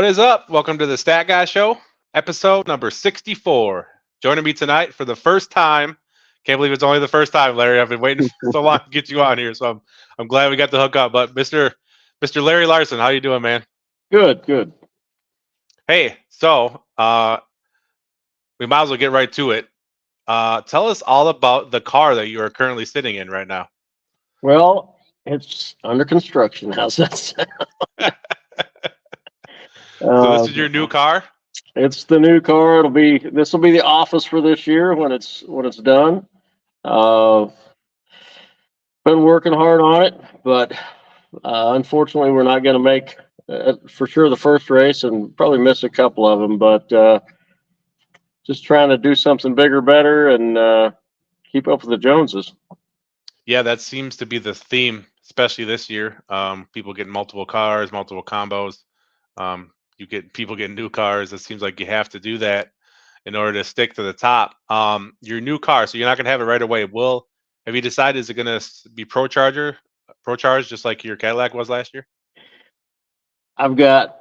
What is up? Welcome to the Stat Guy Show, episode number 64. Joining me tonight for the first time. Can't believe it's only the first time, Larry. I've been waiting so long to get you on here, so I'm glad we got to hook up. But Mr. Larry Larson, how you doing, man? Good. Hey, so we might as well get right to it. Tell us all about the car that you are currently sitting in right now. Well, it's under construction. How's that sound? So this is your new car? It's the new car. This will be the office for this year when it's done. Been working hard on it, but unfortunately, we're not going to make for sure the first race and probably miss a couple of them. But just trying to do something bigger, better, and keep up with the Joneses. Yeah, that seems to be the theme, especially this year. People getting multiple cars, multiple combos. You get people getting new cars. It seems like you have to do that in order to stick to the top. Your new car, so you're not going to have it right away. Have you decided, is it going to be ProCharged, just like your Cadillac was last year? I've got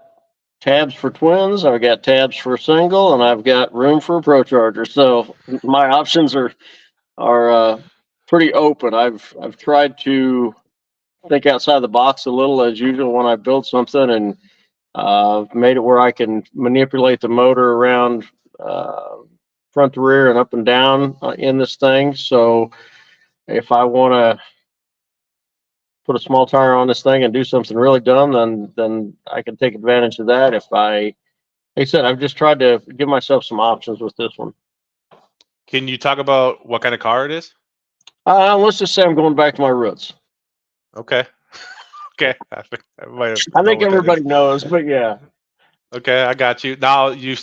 tabs for twins, I've got tabs for single, and I've got room for a ProCharger. So my options are pretty open. I've tried to think outside the box a little, as usual, when I build something, and made it where I can manipulate the motor around front to rear and up and down in this thing. So if I want to put a small tire on this thing and do something really dumb, then I can take advantage of that. Like I said, I've just tried to give myself some options with this one. Can you talk about what kind of car it is? Let's just say I'm going back to my roots. Okay. Okay. I think everybody knows, but yeah. Okay, I got you. Now you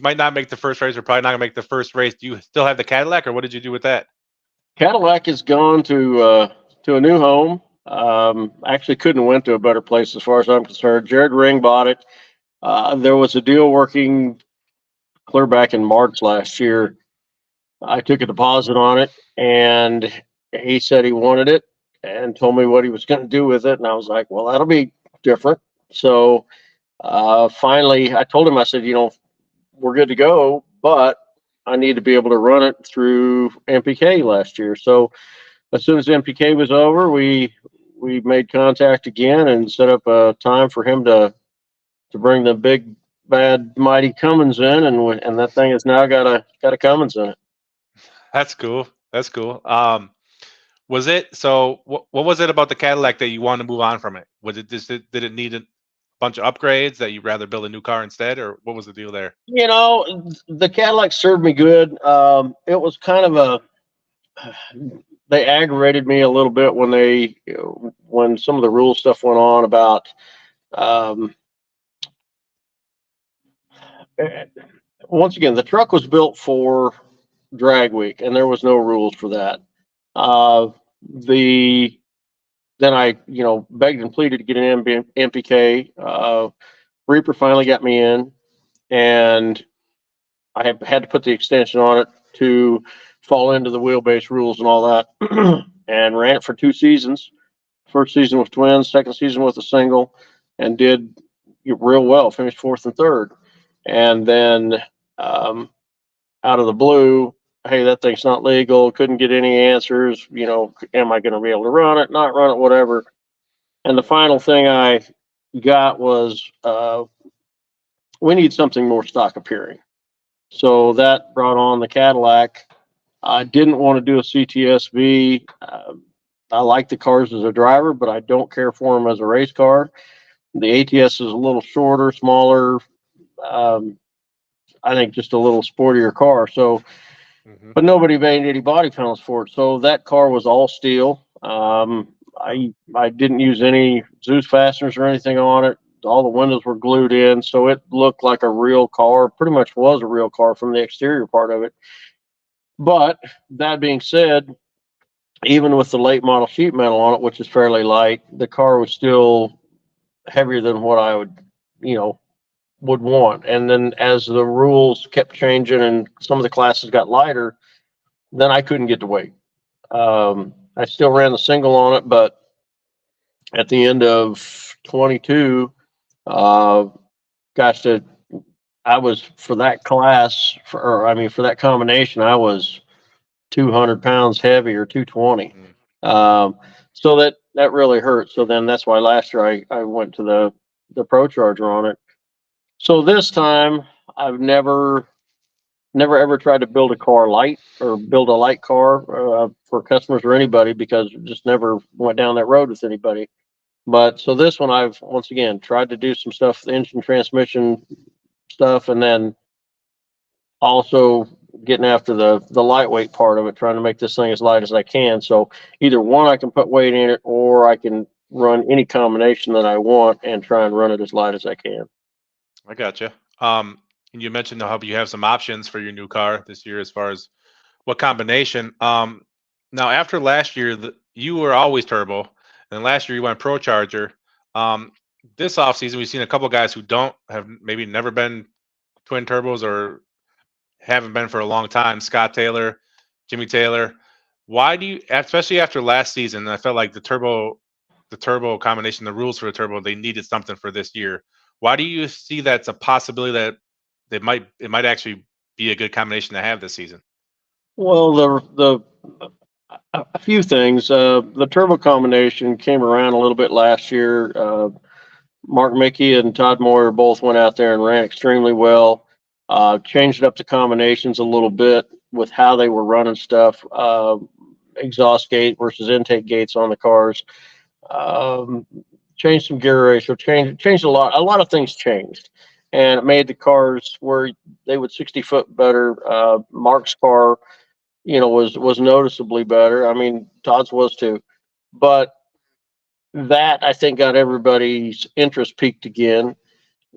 might not make the first race, or probably not gonna make the first race. Do you still have the Cadillac, or what did you do with that? Cadillac has gone to a new home. Actually couldn't have went to a better place as far as I'm concerned. Jared Ring bought it. There was a deal working clear back in March last year. I took a deposit on it, and he said he wanted it and told me what he was going to do with it. And I was like, well, that'll be different. So finally, I told him, I said, we're good to go, but I need to be able to run it through MPK last year. So as soon as MPK was over, we made contact again and set up a time for him to bring the big, bad, mighty Cummins in, and that thing has now got a Cummins in it. That's cool. What was it about the Cadillac that you wanted to move on from it? Did it need a bunch of upgrades that you'd rather build a new car instead, or what was the deal there? The Cadillac served me good. It was kind of they aggravated me a little bit when some of the rule stuff went on about once again, the truck was built for drag week, and there was no rules for that. Then I, begged and pleaded to get an MPK. Reaper finally got me in, and I had to put the extension on it to fall into the wheelbase rules and all that, and ran it for 2 seasons. First season with twins, second season with a single, and did real well. Finished 4th and 3rd, and then out of the blue, hey, that thing's not legal. Couldn't get any answers. Am I going to be able to run it? Not run it? Whatever. And the final thing I got was we need something more stock appearing. So that brought on the Cadillac. I didn't want to do a CTSV. I like the cars as a driver, but I don't care for them as a race car. The ATS is a little shorter, smaller. I think just a little sportier car. So, but nobody made any body panels for it. So that car was all steel. I didn't use any Zeus fasteners or anything on it. All the windows were glued in, so it looked like a real car. Pretty much was a real car from the exterior part of it. But that being said, even with the late model sheet metal on it, which is fairly light, the car was still heavier than what I would want. And then as the rules kept changing and some of the classes got lighter, then I couldn't get the weight. I still ran the single on it, but at the end of 22, gosh, I was for that class, for that combination, I was 200 pounds heavy or 220. Mm. So that really hurt. So then that's why last year I went to the ProCharger on it. So this time I've never ever tried to build a car light or build a light car for customers or anybody, because just never went down that road with anybody. But so this one I've once again tried to do some stuff, the engine transmission stuff, and then also getting after the lightweight part of it, trying to make this thing as light as I can. So either one, I can put weight in it, or I can run any combination that I want and try and run it as light as I can. I gotcha. And you mentioned how you have some options for your new car this year as far as what combination. Now after last year, you were always turbo, and last year you went ProCharger. Um, this offseason, we've seen a couple guys who don't have maybe never been twin turbos or haven't been for a long time. Scott Taylor, Jimmy Taylor. Why do you, especially after last season? I felt like the turbo combination, the rules for the turbo, they needed something for this year. Why do you see that's a possibility that it might actually be a good combination to have this season? Well, the a few things. The turbo combination came around a little bit last year. Mark Mickey and Todd Moyer both went out there and ran extremely well. Changed up the combinations a little bit with how they were running stuff. Exhaust gate versus intake gates on the cars. Um, Changed some gear ratio. Changed a lot. A lot of things changed, and it made the cars where they would 60 foot better. Mark's car, was noticeably better. I mean, Todd's was too, but that I think got everybody's interest peaked again,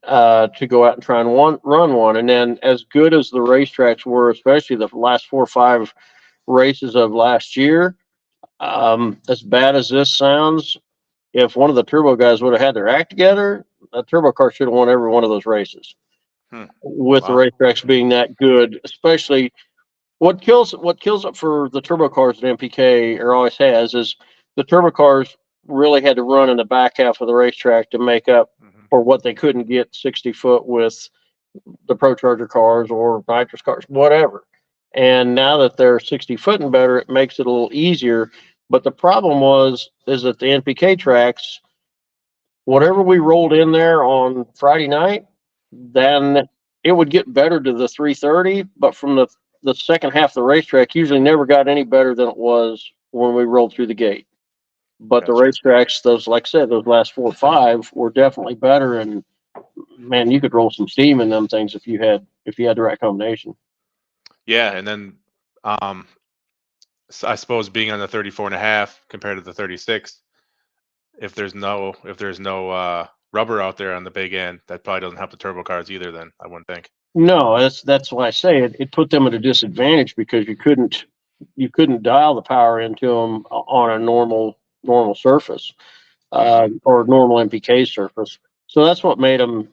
to go out and try and run one. And then, as good as the racetracks were, especially the last 4 or 5 races of last year, as bad as this sounds, if one of the turbo guys would have had their act together, that turbo car should have won every one of those races. Hmm. With the Wow. racetracks being that good, especially what kills it for the turbo cars at MPK, or always has, is the turbo cars really had to run in the back half of the racetrack to make up Hmm. for what they couldn't get 60 foot with the ProCharger cars or nitrous cars, whatever. And now that they're 60 foot and better, it makes it a little easier. But the problem is that the NPK tracks, whatever we rolled in there on Friday night, then it would get better to the 330. But from the second half of the racetrack, usually never got any better than it was when we rolled through the gate. But the Gotcha. racetracks, those, like I said, those last 4 or 5 were definitely better. And man, you could roll some steam in them things if you had the right combination. Yeah, and then um, I suppose being on the 34 and a half compared to the 36, if there's no rubber out there on the big end, that probably doesn't help the turbo cars either. Then I wouldn't think. No, that's why I say it put them at a disadvantage, because you couldn't dial the power into them on a normal surface, Hmm. or normal MPK surface. So that's what made them.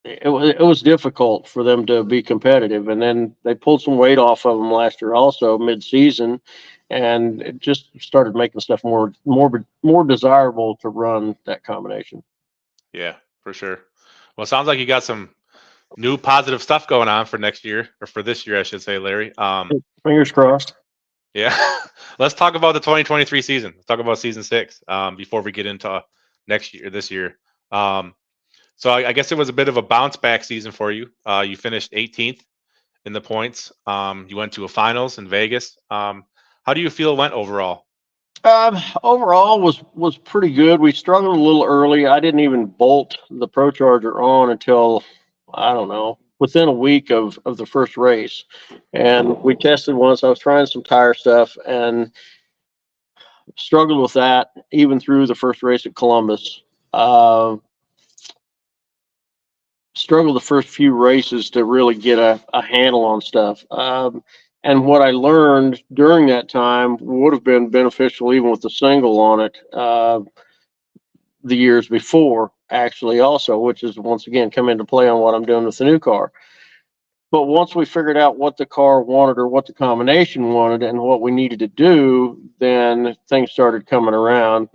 It was difficult for them to be competitive, and then they pulled some weight off of them last year, also mid-season, and it just started making stuff more desirable to run that combination. Yeah, for sure. Well, it sounds like you got some new positive stuff going on for next year, or for this year, I should say, Larry. Fingers crossed. Yeah, let's talk about the 2023 season. Let's talk about season 6 before we get into next year, this year. Um, so I guess it was a bit of a bounce back season for you. You finished 18th in the points. You went to a finals in Vegas. How do you feel it went overall? Overall was pretty good. We struggled a little early. I didn't even bolt the ProCharger on until, I don't know, within a week of the first race. And we tested once. I was trying some tire stuff and struggled with that even through the first race at Columbus. Uh, Struggled the first few races to really get a handle on stuff. And what I learned during that time would have been beneficial even with the single on it. The years before, actually, also, which is once again come into play on what I'm doing with the new car. But once we figured out what the car wanted or what the combination wanted and what we needed to do, then things started coming around.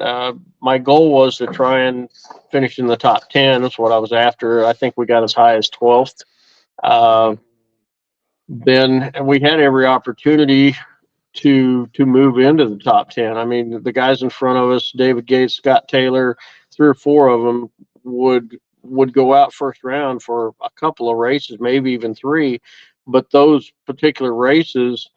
My goal was to try and finish in the top 10. That's what I was after. I think we got as high as 12th. Hmm. Uh, then we had every opportunity to move into the top 10. I mean, the guys in front of us, David Gates, Scott Taylor, three or four of them would go out first round for a couple of races, maybe even three. But those particular races,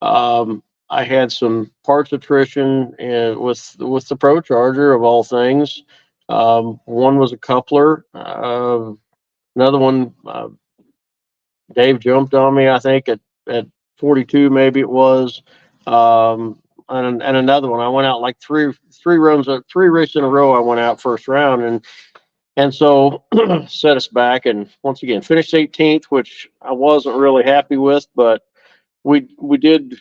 I had some parts attrition and with the ProCharger of all things. One was a coupler. Another one, Dave jumped on me, I think, at 42, maybe it was. And another one, I went out like three runs, three races in a row. I went out first round, and so set us back. And once again, finished 18th, which I wasn't really happy with, but we did.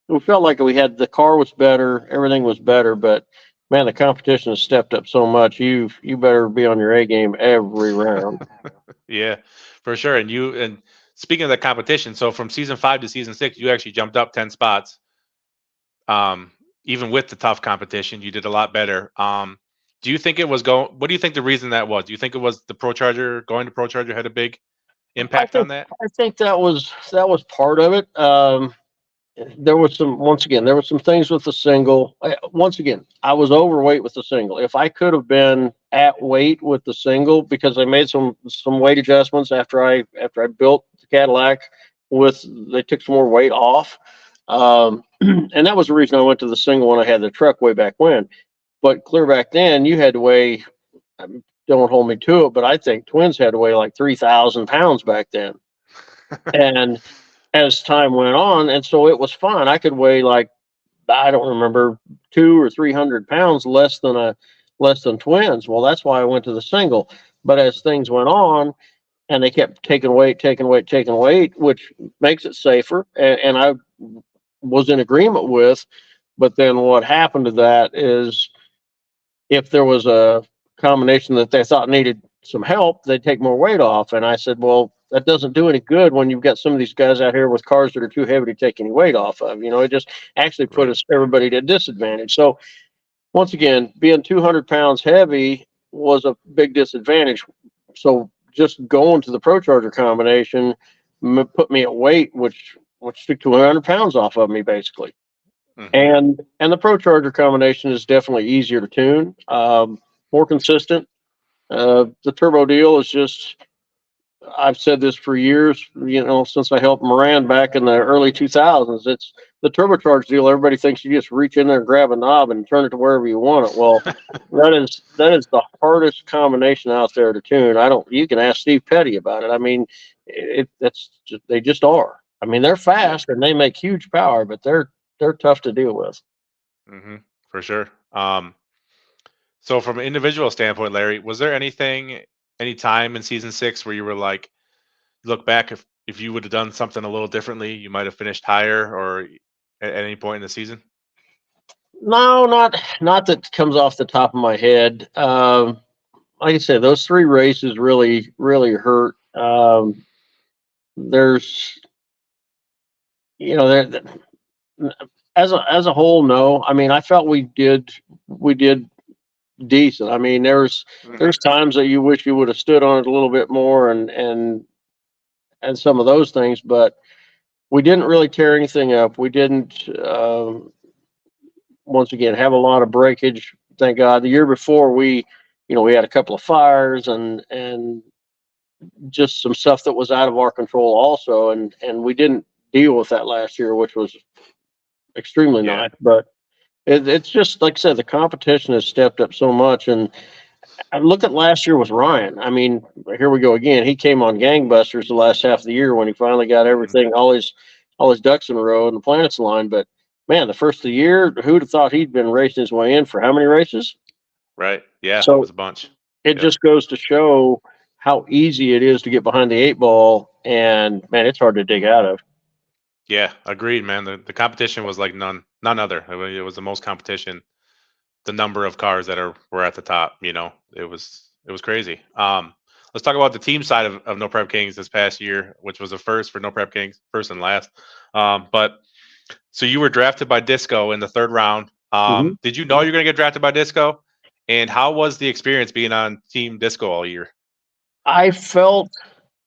We felt like we had the car was better, everything was better, but man, the competition has stepped up so much. You better be on your A game every round. Yeah, for sure. And speaking of the competition, so from season 5 to season 6, you actually jumped up 10 spots. Um, Even with the tough competition, you did a lot better. Do you think it was going? What do you think the reason that was? Do you think it was the ProCharger going to ProCharger had a big I impact think on that? I think that was part of it. There was some once again there were some things with the single. Once again, I was overweight with the single. If I could have been at weight with the single, because I made some weight adjustments after I built the Cadillac, with they took some more weight off, and that was the reason I went to the single when I had the truck way back when. But clear back then, you had to weigh. Don't hold me to it, but I think twins had to weigh like 3,000 pounds back then. And as time went on, and so it was fine. I could weigh like, I don't remember, 200 or 300 pounds less than twins. Well, that's why I went to the single. But as things went on, and they kept taking weight, which makes it safer, and I was in agreement with. But then what happened to that is, if there was a combination that they thought needed some help, they'd take more weight off. And I said, well, that doesn't do any good when you've got some of these guys out here with cars that are too heavy to take any weight off of. It just actually put Right. us everybody at a disadvantage. So once again, being 200 pounds heavy was a big disadvantage. So just going to the ProCharger combination put me at weight, which took 200 pounds off of me basically. Hmm. And the ProCharger combination is definitely easier to tune, more consistent. The turbo deal is just, I've said this for years, since I helped Moran back in the early 2000s. It's the turbocharged deal. Everybody thinks you just reach in there and grab a knob and turn it to wherever you want it. Well, that is the hardest combination out there to tune. I don't. You can ask Steve Petty about it. I mean, they just are. I mean, they're Yeah. fast and they make huge power, but they're tough to deal with. Hmm. For sure. So from an individual standpoint, Larry, was there any time in season 6 where you were like, look back, if you would have done something a little differently, you might have finished higher, or at any point in the season? No, not that comes off the top of my head. Like I said, those three races really hurt. There's there as a whole, no. I mean, I felt we did decent. I mean, there's Hmm. times that you wish you would have stood on it a little bit more, and some of those things, but we didn't really tear anything up. We didn't. Once again, have a lot of breakage. Thank God. The year before, we had a couple of fires and just some stuff that was out of our control also, and we didn't deal with that last year, which was extremely Yeah. nice. But it's just like I said, the competition has stepped up so much, and I look at last year with Ryan. I mean, here we go again. He came on gangbusters the last half of the year when he finally got Hmm. everything, all his ducks in a row and the planets aligned. But man, the first of the year, who'd have thought he'd been racing his way in for how many races? Right. Yeah. It So was a bunch. it Yep. just goes to show how easy it is to get behind the eight ball, and man, it's hard to dig out of. Yeah. Agreed, man. The competition was like none other. It was the most competition. The number of cars that were at the top. It was crazy. let's talk about the team side of No Prep Kings this past year, which was a first for No Prep Kings, first and last. But so you were drafted by Disco in the third round. Mhm. Did you know you were going to get drafted by Disco? And how was the experience being on Team Disco all year? I felt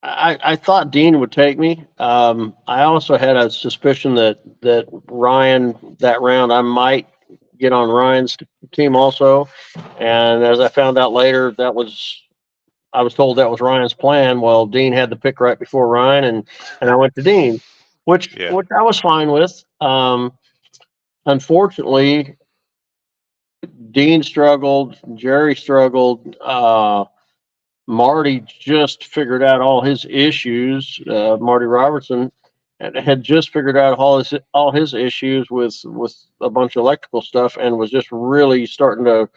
I thought Dean would take me. I also had a suspicion that Ryan that round I might get on Ryan's team also. And as I found out later, I was told that was Ryan's plan. Well, Dean had the pick right before Ryan, and I went to Dean, Yeah, which I was fine with. Unfortunately, Dean struggled, Jerry struggled. Marty just figured out all his issues. Marty Robertson had just figured out all his issues with a bunch of electrical stuff, and was just really starting to.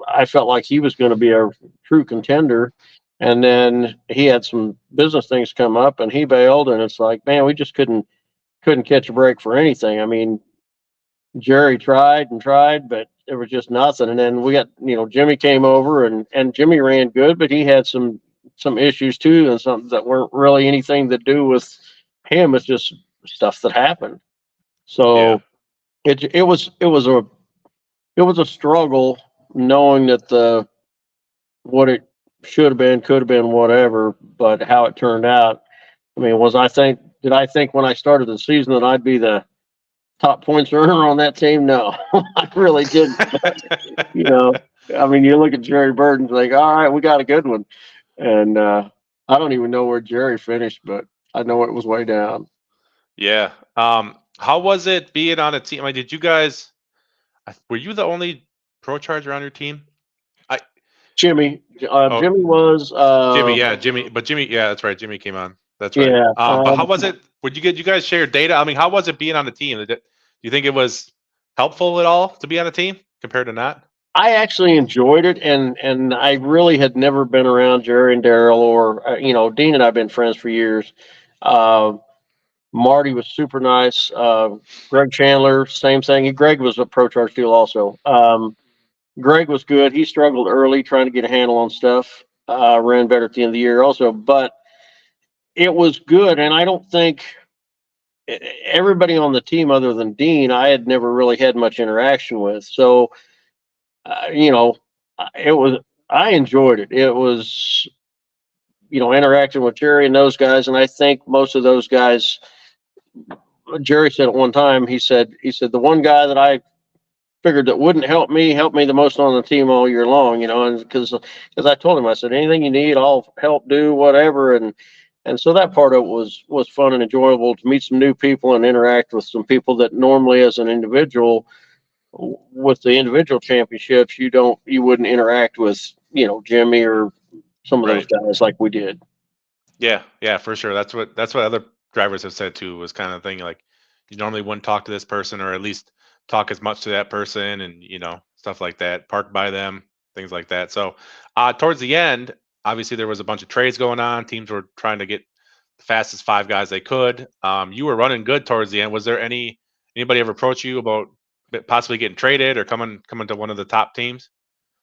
I felt like he was going to be a true contender, and then he had some business things come up, and he bailed. And it's like, man, we just couldn't catch a break for anything. I mean, Jerry tried and tried, but there was just nothing. And then we got, Jimmy came over, and Jimmy ran good, but he had some issues too, and some that weren't really anything to do with him. It's just stuff that happened. yeah, So it was a struggle knowing that what it should have been, could have been, whatever, but how it turned out. I mean, did I think when I started the season that I'd be the top points earner on that team? No, I really didn't. You know, I mean, you look at Jerry Burton's like, all right, we got a good one. And I don't even know where Jerry finished, but I know it was way down. yeah. How was it being on a team? Like, did you guys? Were you the only pro charger on your team? I Jimmy, oh Jimmy was, Jimmy, yeah, Jimmy, but Jimmy, yeah, that's right. Jimmy came on. That's right. yeah. But how was it? Would you guys share data? I mean, how was it being on the team? Do you think it was helpful at all to be on a team compared to not? I actually enjoyed it, and I really had never been around Jerry and Daryl, or Dean and I've been friends for years. Uh, Marty was super nice. Greg Chandler, same thing. Greg was a pro charge deal also. Greg was good. He struggled early trying to get a handle on stuff. Ran better at the end of the year also, but it was good. And I don't think everybody on the team other than Dean, I had never really had much interaction with. So, it was, I enjoyed it. It was, interacting with Jerry and those guys. And I think most of those guys, Jerry said at one time, the one guy that I figured that wouldn't help me the most on the team all year long, and because I told him, I said, anything you need, I'll help do whatever. And so that part of it was fun and enjoyable to meet some new people and interact with some people that normally as an individual with the individual championships, you wouldn't interact with, Jimmy or some of those Right. guys like we did. Yeah, yeah, for sure. That's what other drivers have said too. Was kind of thing like you normally wouldn't talk to this person, or at least talk as much to that person, and stuff like that. Park by them, things like that. So, towards the end, obviously there was a bunch of trades going on. Teams were trying to get the fastest five guys they could. You were running good towards the end. Was there anybody ever approach you about possibly getting traded or coming to one of the top teams?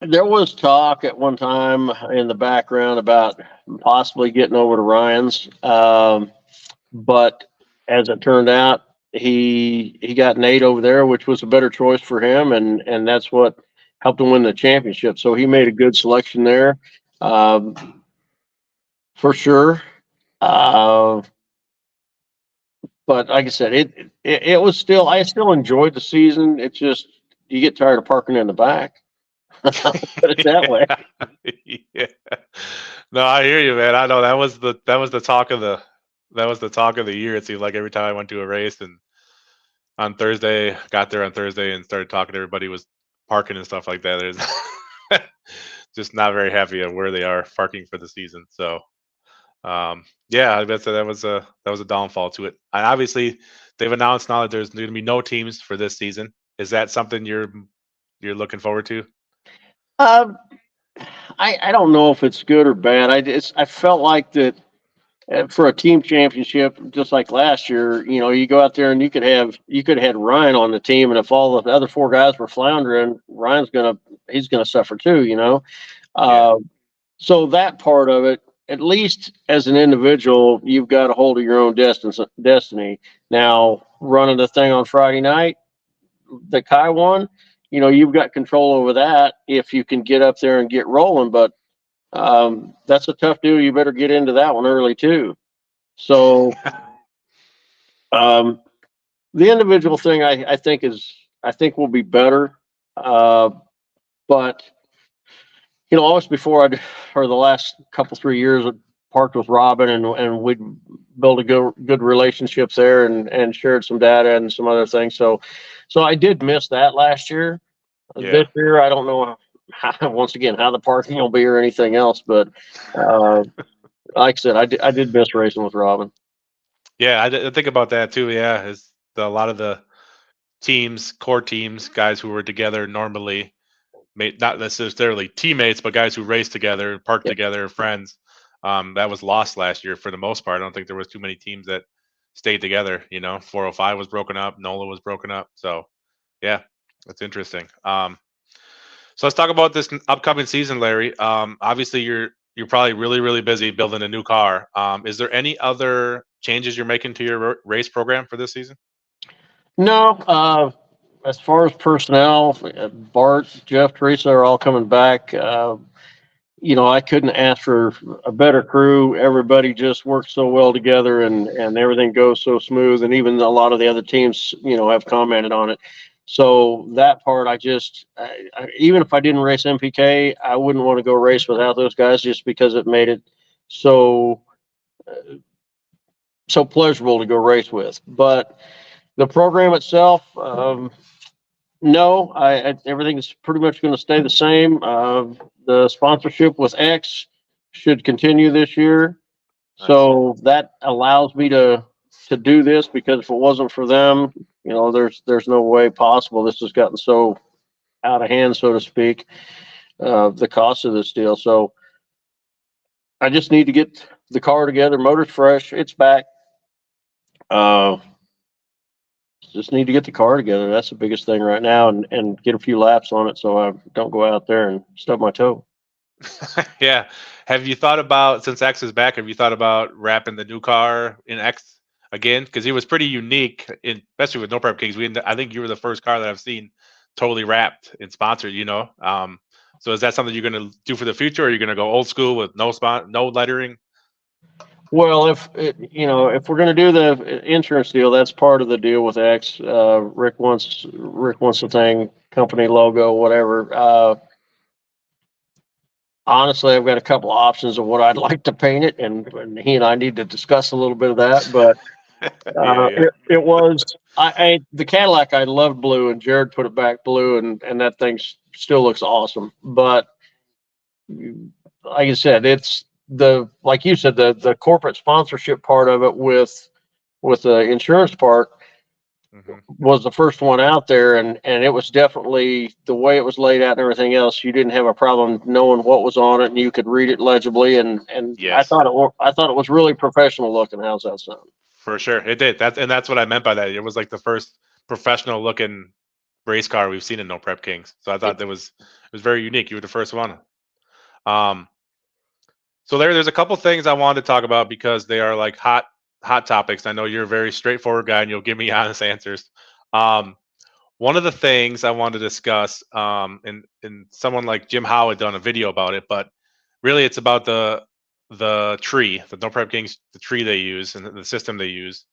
There was talk at one time in the background about possibly getting over to Ryan's, but as it turned out, he got Nate over there, which was a better choice for him, and that's what helped him win the championship. So he made a good selection there, for sure. But like I said, it was still, I still enjoyed the season. It's just you get tired of parking in the back. Put it that way. Yeah. No, I hear you, man. I know that was the talk of the year. It seemed like every time I went to a race, and got there on Thursday and started talking to everybody was parking and stuff like that. There's just not very happy at where they are parking for the season. So yeah, I bet that was a downfall to it. And obviously they've announced now that there's going to be no teams for this season. Is that something you're looking forward to? Um, I don't know if it's good or bad. I felt like that for a team championship, just like last year, you go out there and you could have had Ryan on the team, and if all the other four guys were floundering, he's gonna suffer too. Yeah. So that part of it, at least as an individual, you've got a hold of your own destiny. Now, running the thing on Friday night, the Kai one, you've got control over that if you can get up there and get rolling. But that's a tough deal. You better get into that one early too. So the individual thing, I think will be better. But always before or the last couple 3 years, I parked with Robin, and we'd build a good relationships there, and shared some data and some other things. So I did miss that last year. Yeah. This year, I don't know once again how the parking will be or anything else, but like I said, I did miss racing with Robin. Yeah, I think about that too. Yeah, is a lot of the core teams, guys who were together normally, not necessarily teammates, but guys who raced together, parked Yep. together, friends. That was lost last year for the most part. I don't think there was too many teams that stayed together. 405 was broken up, NOLA was broken up. So, yeah, that's interesting. So let's talk about this upcoming season, Larry. Obviously, you're probably really, really busy building a new car. Is there any other changes you're making to your race program for this season? No, as far as personnel, Bart, Jeff, Teresa are all coming back. I couldn't ask for a better crew. Everybody just works so well together, and everything goes so smooth. And even a lot of the other teams, have commented on it. So that part, even if I didn't race MPK, I wouldn't want to go race without those guys, just because it made it so pleasurable to go race with. But the program itself, no, everything's pretty much going to stay the same. The sponsorship with X should continue this year, so that allows me to do this, because if it wasn't for them, there's no way possible. This has gotten so out of hand, so to speak, the cost of this deal. So I just need to get the car together. Motor's fresh, it's back. Just need to get the car together. That's the biggest thing right now, and get a few laps on it, so I don't go out there and stub my toe. Yeah. Have you thought about, since X is back, have you thought about wrapping the new car in X again? Because he was pretty unique, especially with No Prep Kings. I think you were the first car that I've seen totally wrapped and sponsored. So is that something you're going to do for the future, or are you going to go old school with no lettering? Well, if we're going to do the insurance deal, that's part of the deal with X. Rick wants the thing, company logo, whatever. Honestly, I've got a couple of options of what I'd like to paint it, and he and I need to discuss a little bit of that. But Yeah. it was the Cadillac. I loved blue, and Jared put it back blue, and that thing still looks awesome. But like I said, it's like you said, the corporate sponsorship part of it with the insurance part was the first one out there, and it was definitely the way it was laid out and everything else. You didn't have a problem knowing what was on it, and you could read it legibly. And Yes. I thought it was really professional looking. How's that sound? For sure, it did. That's what I meant by that. It was like the first professional looking race car we've seen in No Prep Kings. So I thought it was very unique. You were the first one. So there's a couple things I wanted to talk about, because they are like hot topics. I know you're a very straightforward guy, and you'll give me honest answers. One of the things I wanted to discuss, and someone like Jim Howe had done a video about it, but really it's about the tree, the No Prep Kings, the tree they use and the system they use,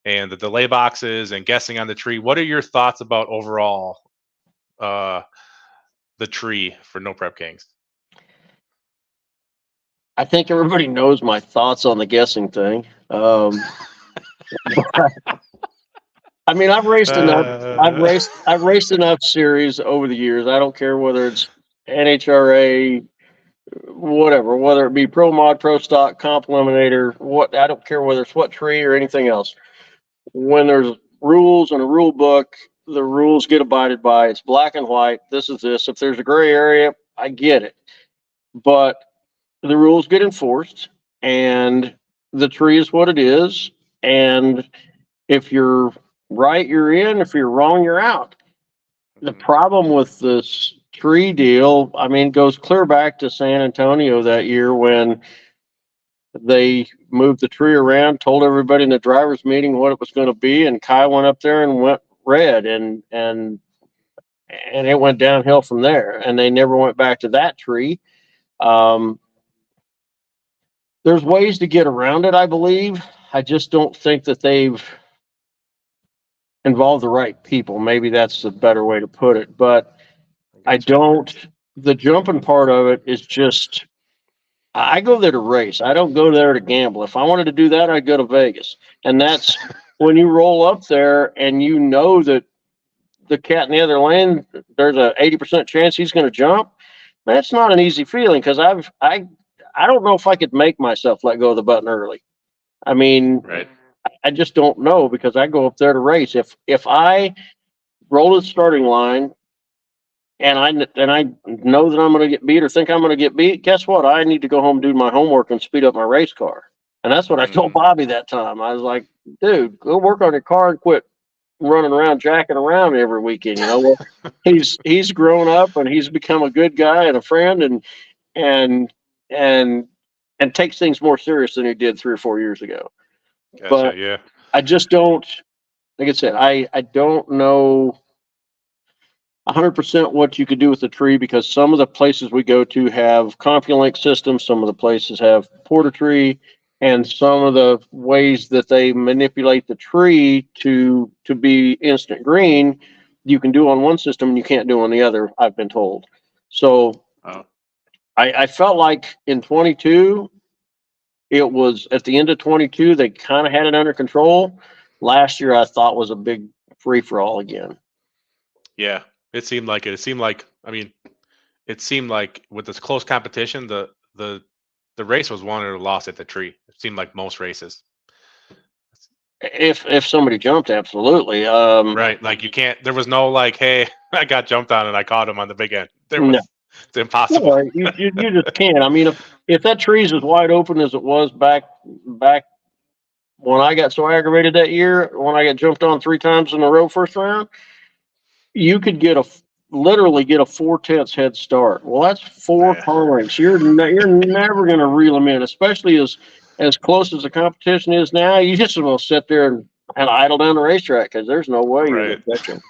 and the delay boxes and guessing on the tree. What are your thoughts about overall the tree for No Prep Kings? I think everybody knows my thoughts on the guessing thing. I mean, I've raced enough. I've raced enough series over the years. I don't care whether it's NHRA, whatever, whether it be Pro Mod, Pro Stock, Comp Eliminator, I don't care whether it's what tree or anything else. When there's rules and a rule book, the rules get abided by. It's black and white. This is this. If there's a gray area, I get it. But the rules get enforced, and the tree is what it is. And if you're right, you're in. If you're wrong, you're out. The problem with this tree deal, I mean, goes clear back to San Antonio that year, when They moved the tree around, told everybody in the driver's meeting what it was going to be, and Kai went up there and went red, and it went downhill from there. And they never went back to that tree. Um, there's ways to get around it, I believe. I just don't think that they've involved the right people. Maybe that's the better way to put it. But I don't. The jumping part of it is just. I go there to race. I don't go there to gamble. If I wanted to do that, I'd go to Vegas. And that's when you roll up there and you know that the cat in the other lane, there's a 80% chance he's going to jump. That's not an easy feeling because I don't know if I could make myself let go of the button early. I mean, Right. I just don't know because I go up there to race. If I roll the starting line and I know that I'm going to get beat or think I'm going to get beat, guess what? I need to go home and do my homework and speed up my race car. And that's what I told Bobby that time. I was like, dude, go work on your car and quit running around jacking around every weekend. You know, well, he's grown up and he's become a good guy and a friend and and takes things more serious than he did 3 or 4 years ago. Gotcha, But yeah. I just don't, like I said, I don't know 100% what you could do with the tree because some of the places we go to have CompuLink systems, some of the places have Porta Tree, and some of the ways that they manipulate the tree to be instant green, you can do on one system and you can't do on the other, I've been told. So I felt like in 22, it was at the end of 22, they kind of had it under control. Last year, I thought was a big free for all again. Yeah, it seemed like it. It seemed like, I mean, it seemed like with this close competition, the race was won or lost at the tree. It seemed like most races. If somebody jumped, absolutely. Right, like you can't. There was no like, hey, I got jumped on and I caught him on the big end. There was. No. It's impossible. No, you just can't. I mean, if that tree's as wide open as it was back when I got so aggravated that year, when I got jumped on 3 times in a row first round, you could literally get a 4/10 head start. Well, that's 4 points. You're never going to reel them in, especially as close as the competition is now. You just will sit there and idle down the racetrack because there's no way you're going to catch them.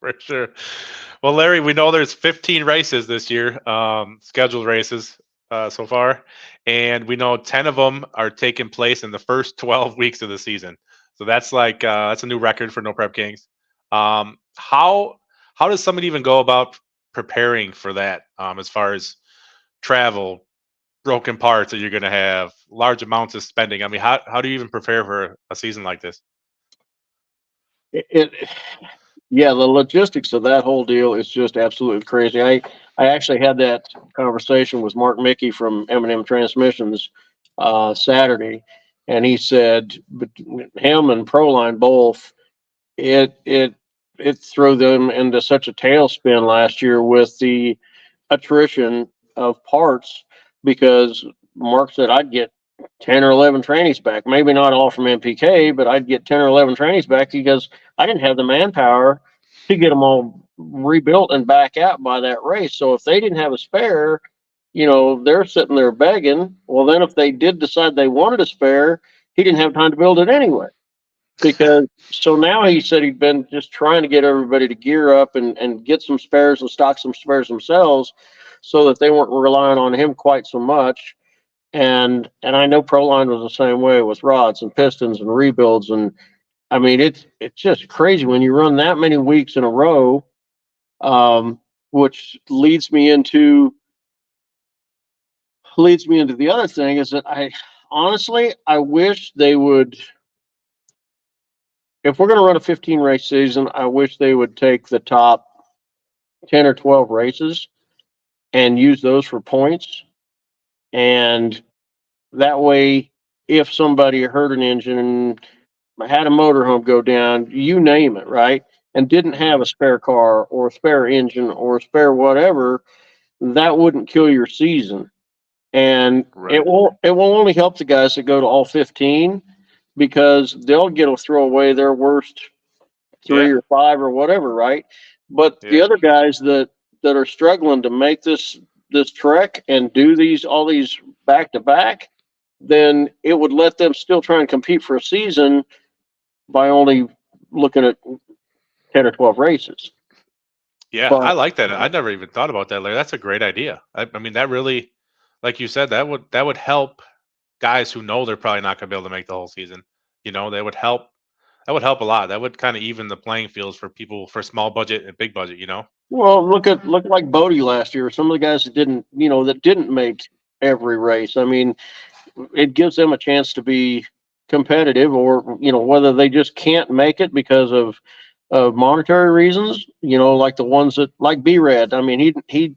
For sure. Well, Larry, we know there's 15 races this year, scheduled races so far, and we know 10 of them are taking place in the first 12 weeks of the season. So that's like that's a new record for No Prep Kings. How does somebody even go about preparing for that? As far as travel, broken parts that you're going to have, large amounts of spending. I mean, how do you even prepare for a season like this? Yeah, the logistics of that whole deal is just absolutely crazy. I actually had that conversation with Mark Mickey from M&M Transmissions Saturday, and he said him and Proline both it threw them into such a tailspin last year with the attrition of parts because Mark said I'd get 10 or 11 trannies back, maybe not all from MPK, but I'd get 10 or 11 trannies back because I didn't have the manpower to get them all rebuilt and back out by that race. So if they didn't have a spare, they're sitting there begging. Well, then if they did decide they wanted a spare, he didn't have time to build it anyway. So now he said he'd been just trying to get everybody to gear up and get some spares and stock some spares themselves so that they weren't relying on him quite so much. And I know Proline was the same way with rods and pistons and rebuilds. And I mean, it's just crazy when you run that many weeks in a row, which leads me into the other thing is that I wish they would, if we're going to run a 15 race season, I wish they would take the top 10 or 12 races and use those for points. And that way, if somebody hurt an engine and had a motorhome go down, you name it, right? And didn't have a spare car or a spare engine or a spare whatever, that wouldn't kill your season. And it will only help the guys that go to all 15 because they'll get to throw away their worst 3 or 5 or whatever, right? But the other guys that are struggling to make this this trek and do all these back to back, then it would let them still try and compete for a season by only looking at 10 or 12 races. Yeah, But I like that. I never even thought about that, Larry. That's a great idea. I mean, that really, like you said, that would help guys who know they're probably not going to be able to make the whole season. You know, that would help. That would help a lot. That would kind of even the playing fields for people for small budget and big budget. You know. well, look like Bodie last year. Some of the guys that didn't make every race. I mean, it gives them a chance to be competitive, or whether they just can't make it because of monetary reasons. Like the ones that like B-Red. I mean, he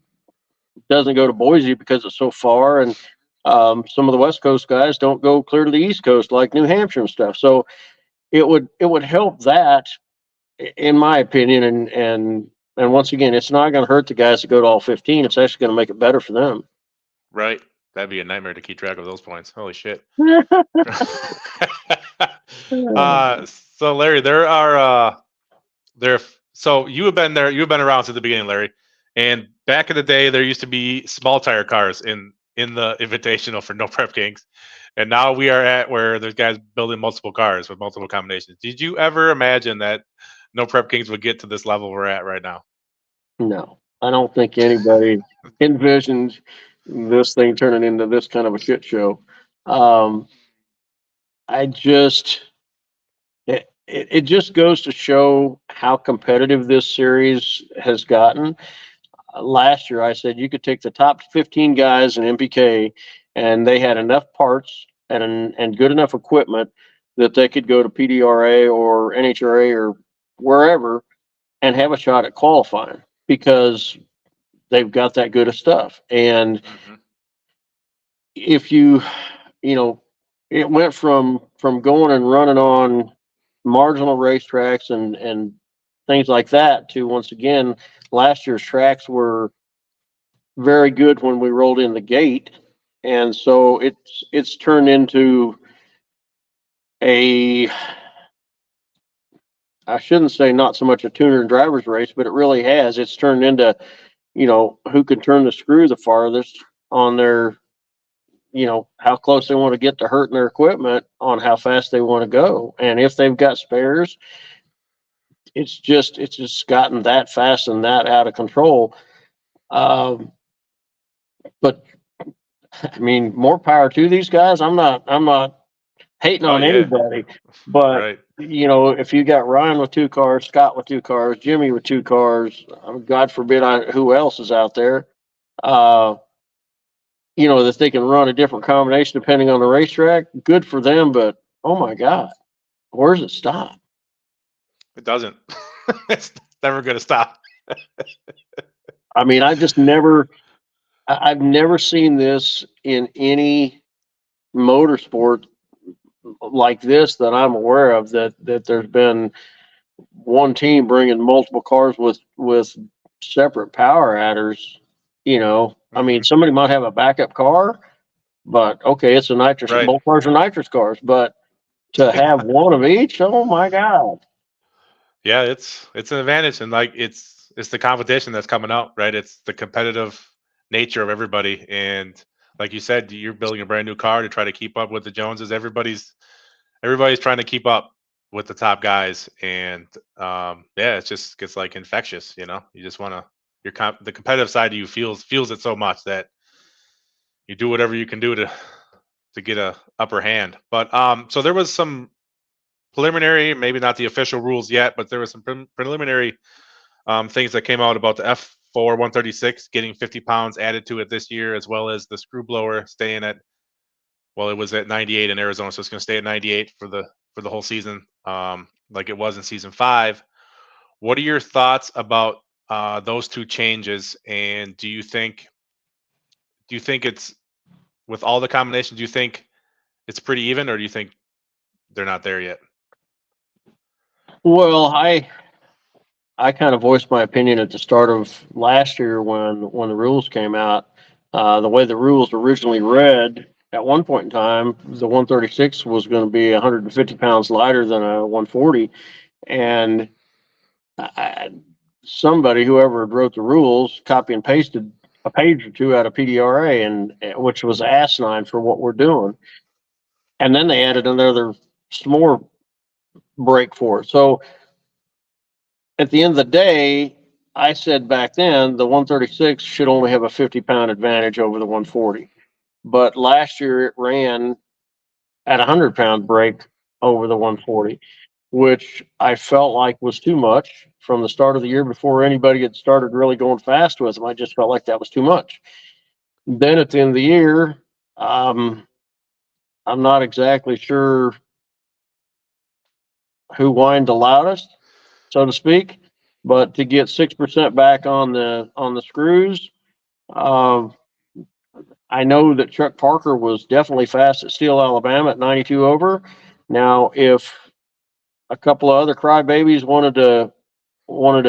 doesn't go to Boise because it's so far, and some of the West Coast guys don't go clear to the East Coast like New Hampshire and stuff. So it would help that, in my opinion, and once again, it's not going to hurt the guys that go to all 15. It's actually going to make it better for them. Right. That'd be a nightmare to keep track of those points. Holy shit. So Larry, so you have been there, you've been around since the beginning, Larry. And back in the day, there used to be small tire cars in the Invitational for No Prep Kings, and now we are at where there's guys building multiple cars with multiple combinations. Did you ever imagine that No Prep Kings would get to this level we're at right now? No, I don't think anybody envisioned this thing turning into this kind of a shit show. I just it just goes to show how competitive this series has gotten. Last year, I said you could take the top 15 guys in MPK, and they had enough parts and good enough equipment that they could go to PDRA or NHRA or wherever and have a shot at qualifying because they've got that good of stuff. And if it went from going and running on marginal racetracks and things like that to, once again, last year's tracks were very good when we rolled in the gate, and so it's turned into I shouldn't say not so much a tuner and driver's race, but it really has. It's turned into who can turn the screw the farthest on their how close they want to get to hurting their equipment on how fast they want to go, and if they've got spares. It's just gotten that fast and that out of control. But I mean, more power to these guys. I'm not hating on anybody, but right. If you got Ryan with 2 cars, Scott with 2 cars, Jimmy with 2 cars, God forbid who else is out there, that they can run a different combination depending on the racetrack. Good for them, but oh my God, where does it stop? It doesn't. It's never going to stop. I mean, I've never seen this in any motorsport like this that I'm aware of, that there's been one team bringing multiple cars with separate power adders. I mean, somebody might have a backup car, but okay, it's a nitrous. Right. Both cars are nitrous cars, but to have one of each, oh my God. Yeah, it's an advantage, and like it's the competition that's coming out, right? It's the competitive nature of everybody, and like you said, you're building a brand new car to try to keep up with the Joneses. Everybody's trying to keep up with the top guys, and yeah, it just gets like infectious. You just want to the competitive side of you feels it so much that you do whatever you can do to get a upper hand. But so there was some preliminary, maybe not the official rules yet, but there was some preliminary things that came out about the F4 136 getting 50 pounds added to it this year, as well as the screw blower staying at, well, it was at 98 in Arizona, so it's going to stay at 98 for the whole season, like it was in season 5. What are your thoughts about those 2 changes? And do you think it's, with all the combinations, do you think it's pretty even, or do you think they're not there yet? Well, I kind of voiced my opinion at the start of last year when the rules came out. The way the rules originally read, at one point in time, the 136 was going to be 150 pounds lighter than a 140, and somebody, whoever wrote the rules, copy and pasted a page or two out of PDRA, and which was asinine for what we're doing. And then they added another some more brake for it. So at the end of the day, I said back then the 136 should only have a 50-pound advantage over the 140. But last year it ran at a 100-pound brake over the 140, which I felt like was too much from the start of the year before anybody had started really going fast with them. I just felt like that was too much. Then at the end of the year, I'm not exactly sure who whined the loudest, so to speak, but to get 6% back on the screws, I know that Chuck Parker was definitely fast at Steele, Alabama at 92 over. Now, if a couple of other crybabies wanted to, whine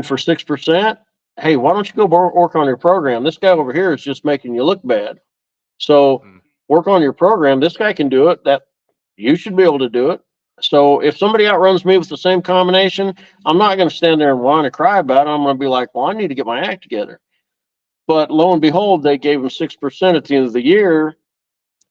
for 6%, hey, why don't you go work on your program? This guy over here is just making you look bad. So work on your program. This guy can do it. That you should be able to do it. So if somebody outruns me with the same combination, I'm not going to stand there and whine and cry about it. I'm going to be like, well, I need to get my act together. But lo and behold, they gave them 6% at the end of the year.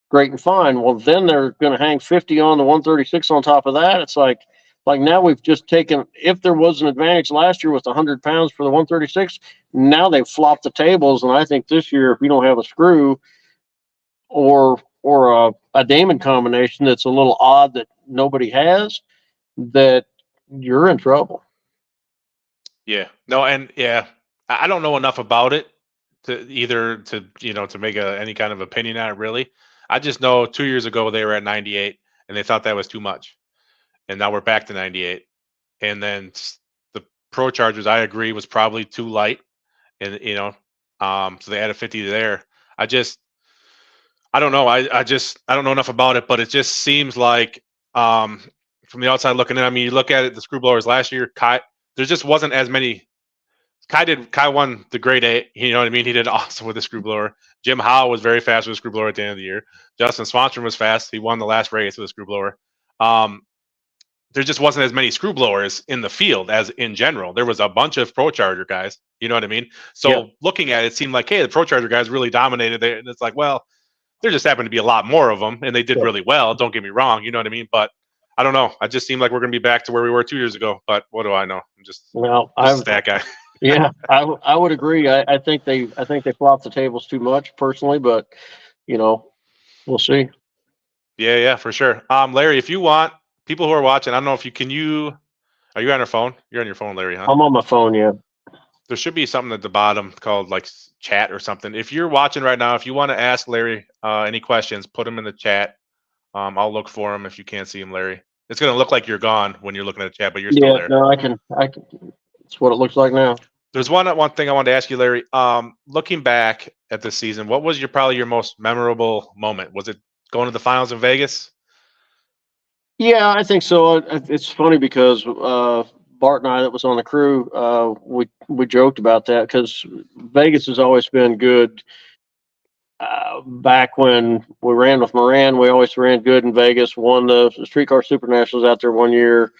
Great and fine. Well, then they're going to hang 50 on the 136 on top of that. It's like now we've just taken, if there was an advantage last year with 100 pounds for the 136, now they've flopped the tables. And I think this year, if you don't have a screw or a Damon combination that's a little odd that nobody has, that you're in trouble. Yeah. No, and yeah, I don't know enough about it to make any kind of opinion on it really. I just know 2 years ago they were at 98 and they thought that was too much. And now we're back to 98. And then the ProChargers, I agree, was probably too light. And so they added 50 there. I don't know. I don't know enough about it, but it just seems like from the outside looking in, I mean, you look at it, the screw blowers last year, there just wasn't as many. Kai won the grade A. You know what I mean? He did awesome with the screw blower. Jim Howe was very fast with a screw blower at the end of the year. Justin Swanstrom was fast. He won the last race with a screw blower. There just wasn't as many screw blowers in the field as in general. There was a bunch of ProCharger guys. You know what I mean? So looking at it, it seemed like, hey, the ProCharger guys really dominated there. And it's like, well, there just happened to be a lot more of them, and they did really well. Don't get me wrong. You know what I mean? But I don't know. I just seemed like we're going to be back to where we were 2 years ago. But what do I know? I'm just that guy. Yeah, I would agree. I think they flopped the tables too much personally, but we'll see. Yeah, for sure. Larry, if you want people who are watching, I don't know if are you on your phone? You're on your phone, Larry, huh? I'm on my phone, yeah. There should be something at the bottom called like chat or something. If you're watching right now, if you want to ask Larry any questions, put them in the chat. I'll look for them if you can't see him, Larry. It's going to look like you're gone when you're looking at the chat, but you're still there. No, I can. It's what it looks like now. There's one thing I wanted to ask you, Larry. Looking back at this season, what was probably your most memorable moment? Was it going to the finals in Vegas? Yeah, I think so. It's funny because Bart and I, that was on the crew, we joked about that because Vegas has always been good. Back when we ran with Moran, we always ran good in Vegas. Won the Streetcar Super Nationals out there one year.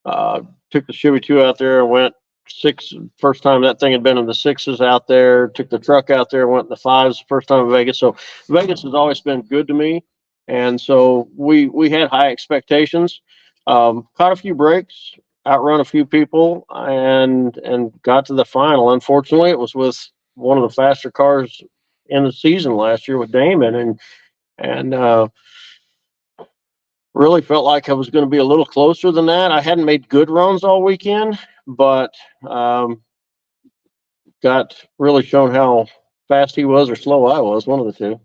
Took the Chevy 2 out there and went 6. First time that thing had been in the 6s out there. Took the truck out there, went in the 5s. First time in Vegas. So Vegas has always been good to me, and so we had high expectations. Caught a few breaks, outrun a few people, and got to the final. Unfortunately, it was with one of the faster cars in the season last year with Damon, and really felt like I was going to be a little closer than that. I hadn't made good runs all weekend, but got really shown how fast he was or slow I was, one of the two.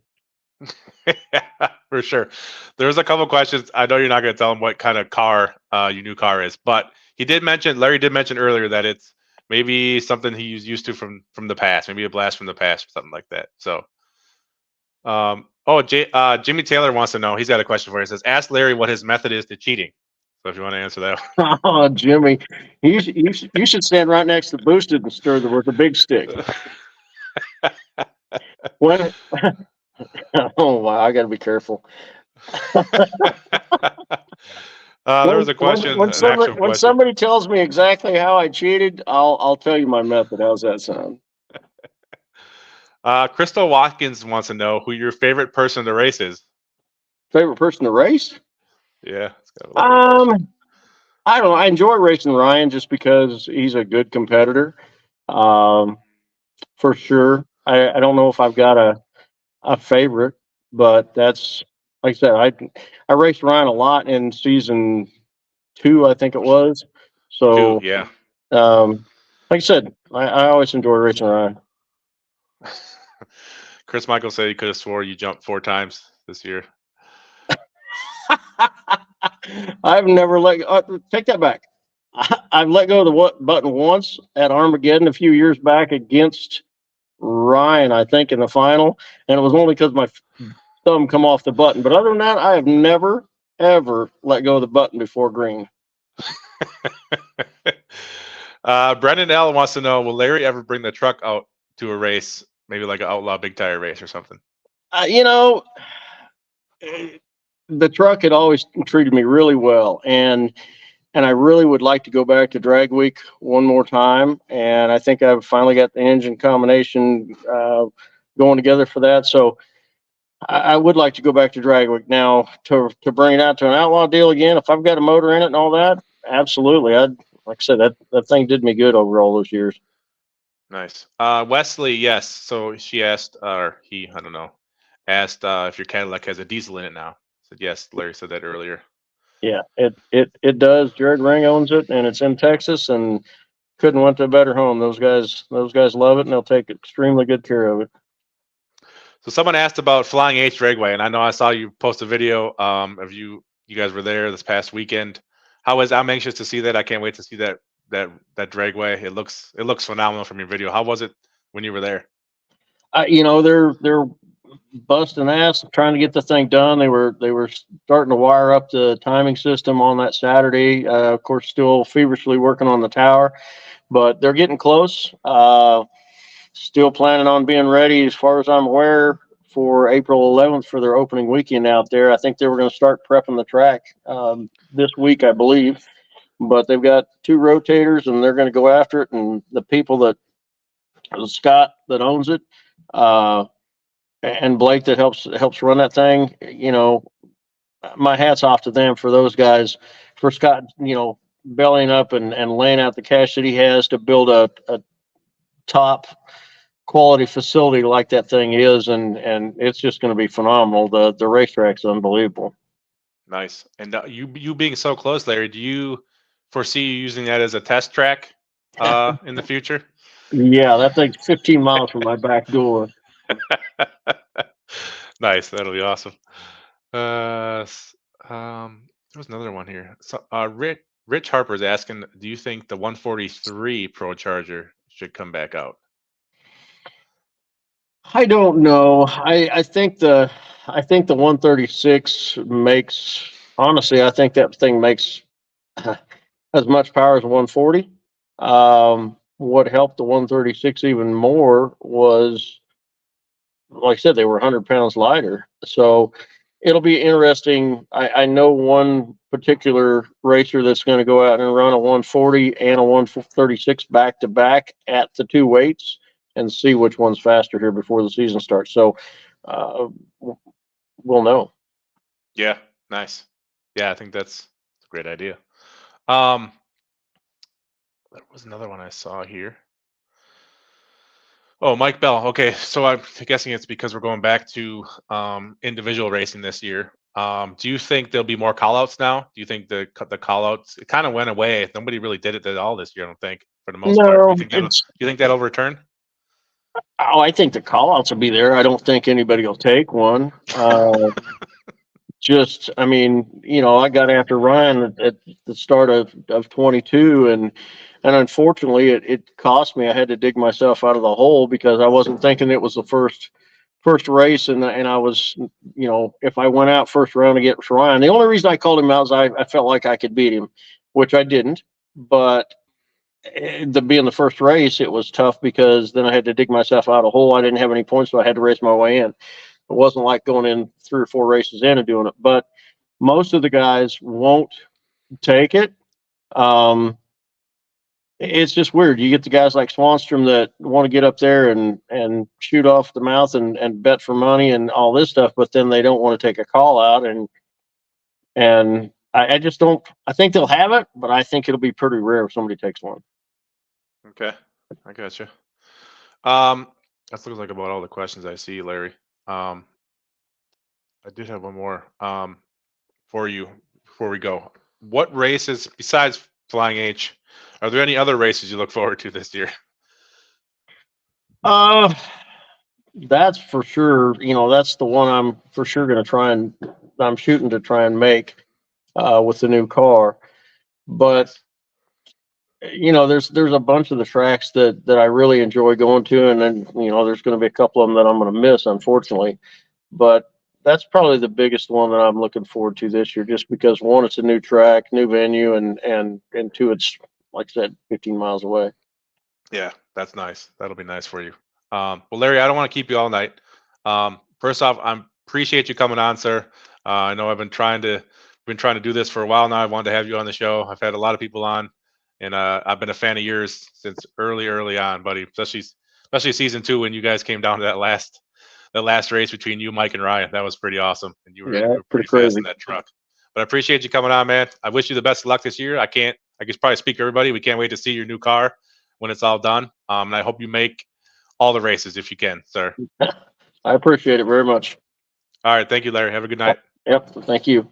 Yeah, for sure. There's a couple questions. I know you're not going to tell him what kind of car your new car is, but Larry did mention earlier that it's maybe something he's used to from the past, maybe a blast from the past or something like that. So, Jimmy Taylor wants to know. He's got a question for you. He says, ask Larry what his method is to cheating. So if you want to answer that. Oh, Jimmy, you should stand right next to Boosted and stir with a big stick. Oh, wow, I got to be careful. There was a question. When somebody tells me exactly how I cheated, I'll tell you my method. How's that sound? Crystal Watkins wants to know who your favorite person to race is. Favorite person to race? Yeah, it's kind of a loaded question. I don't know. I enjoy racing Ryan just because he's a good competitor. Um, for sure. I don't know if I've got a favorite, but that's like I said, I raced Ryan a lot in season 2, I think it was. Two, So yeah. like I said, I always enjoy racing Ryan. Chris Michael said he could have swore you jumped 4 times this year. I've never take that back. I've let go of the button once at Armageddon a few years back against Ryan, I think, in the final, and it was only because my thumb come off the button. But other than that, I have never ever let go of the button before green. Brendan L wants to know: will Larry ever bring the truck out to a race, maybe like an outlaw big tire race or something? You know, the truck had always treated me really well, and I really would like to go back to drag week one more time. And I think I've finally got the engine combination going together for that. So I would like to go back to drag week now to bring it out to an outlaw deal again. If I've got a motor in it and all that, absolutely. Like I said, that thing did me good over all those years. Nice. Wesley, yes. So she asked, or he, I don't know, asked if your Cadillac has a diesel in it now. I said yes. Larry said that earlier. Yeah, it does. Jared Ring owns it, and it's in Texas, and couldn't went to a better home. Those guys love it, and they'll take extremely good care of it. So someone asked about Flying H Dragway, and I know I saw you post a video of you guys were there this past weekend. I'm anxious to see that. I can't wait to see that dragway. It looks phenomenal from your video. How was it when you were there? They're busting ass trying to get the thing done. They were starting to wire up the timing system on that Saturday. Of course, still feverishly working on the tower, but they're getting close. Still planning on being ready, as far as I'm aware, for April 11th for their opening weekend out there. I think they were going to start prepping the track this week, I believe. But they've got 2 rotators, and they're going to go after it. And the people that Scott that owns it, and Blake that helps run that thing, my hat's off to them for those guys, for Scott, bellying up and laying out the cash that he has to build a top quality facility like that thing is, and it's just going to be phenomenal. The racetrack's unbelievable. Nice. And you being so close, Larry, do you foresee you using that as a test track in the future? Yeah, that thing's 15 miles from my back door. Nice. That'll be awesome. There was another one here. So, Rich Harper's asking, do you think the 143 ProCharger should come back out? I don't know. I think the 136 makes, honestly, I think that thing makes as much power as a 140. What helped the 136 even more was, like I said, they were 100 pounds lighter. So it'll be interesting. I know one particular racer that's going to go out and run a 140 and a 136 back to back at the 2 weights and see which one's faster here before the season starts. So we'll know. Yeah, nice. Yeah, I think that's a great idea. There was another one I saw here. Oh, Mike Bell. Okay, so I'm guessing it's because we're going back to individual racing this year. Do you think there'll be more callouts now? Do you think the callouts, it kind of went away? Nobody really did it at all this year, I don't think, for the most part. No, Do you think that'll return? I think the callouts will be there. I don't think anybody will take one. I mean, I got after Ryan at the start of 22, and unfortunately it cost me. I had to dig myself out of the hole because I wasn't thinking it was the first race, and I was, if I went out first round against Ryan, the only reason I called him out is I felt like I could beat him, which I didn't. But being the first race, it was tough because then I had to dig myself out of a hole. I didn't have any points, so I had to race my way in. It wasn't like going in 3 or 4 races in and doing it, but most of the guys won't take it. it's just weird. You get the guys like Swanstrom that want to get up there and shoot off the mouth and bet for money and all this stuff, but then they don't want to take a call out. And I just don't. I think they'll have it, but I think it'll be pretty rare if somebody takes one. Okay, I got you. That looks like about all the questions I see, Larry. I did have one more for you before we go. What races besides Flying H? Are there any other races you look forward to this year? Uh, that's for sure. That's the one I'm for sure going to try and I'm shooting to try and make with the new car. But there's a bunch of the tracks that I really enjoy going to, and then there's going to be a couple of them that I'm going to miss, unfortunately. But that's probably the biggest one that I'm looking forward to this year, just because one, it's a new track, new venue, and two, it's like I said, 15 miles away. Yeah, that's nice. That'll be nice for you. Well, Larry, I don't want to keep you all night. First off, I appreciate you coming on, sir. I know I've been trying to do this for a while now. I wanted to have you on the show. I've had a lot of people on, and I've been a fan of yours since early on, buddy. Especially season 2 when you guys came down to that last race between you, Mike, and Ryan. That was pretty awesome, and you Yeah, were pretty fast in that truck. But I appreciate you coming on, man. I wish you the best of luck this year. I can probably speak for everybody. We can't wait to see your new car when it's all done. And I hope you make all the races if you can, sir. I appreciate it very much. All right. Thank you, Larry. Have a good night. Yep. Thank you.